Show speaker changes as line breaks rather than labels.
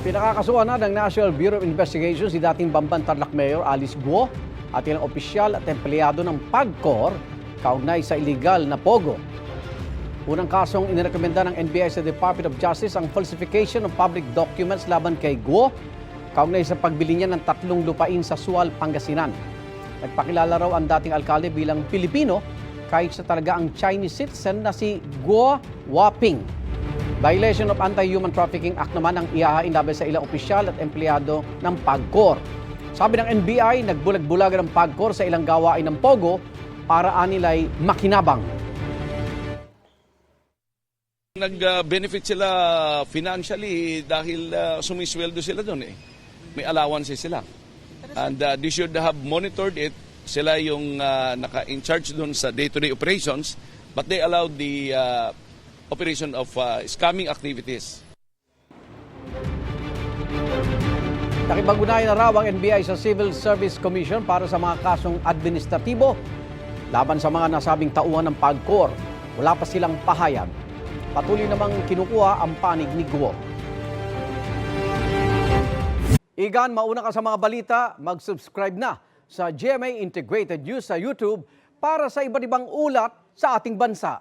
Pinakakasuhan na ng National Bureau of Investigation si dating Bamban Tarlac Mayor Alice Guo at ilang opisyal at empleyado ng PAGCOR kaugnay sa illegal na pogo. Unang kasong inirekomenda ng NBI sa Department of Justice ang falsification of public documents laban kay Guo kaugnay sa pagbili niya ng 3 lupain sa Sual, Pangasinan. Nagpakilala raw ang dating alkalde bilang Pilipino kahit sa talaga ang Chinese citizen na si Guo Waping. Violation of Anti-Human Trafficking Act naman ang ihahain laban sa ilang opisyal at empleyado ng PAGCOR. Sabi ng NBI, nagbulag-bulagan ng PAGCOR sa ilang gawain ng pogo para anilay makinabang.
Nag-benefit sila financially dahil sumisweldo sila doon eh. May allowances sila. And they should have monitored it. Sila yung naka-in charge doon sa day-to-day operations, but they allowed the operation of scamming activities.
Nakipag-ugnayan na raw ang NBI sa Civil Service Commission para sa mga kasong administratibo laban sa mga nasabing tauhan ng PAGCOR. Wala pa silang pahayag. Patuloy namang kinukuha ang panig ni Guo. Igan, mauna ka sa mga balita, mag-subscribe na sa GMA Integrated News sa YouTube para sa iba't ibang ulat sa ating bansa.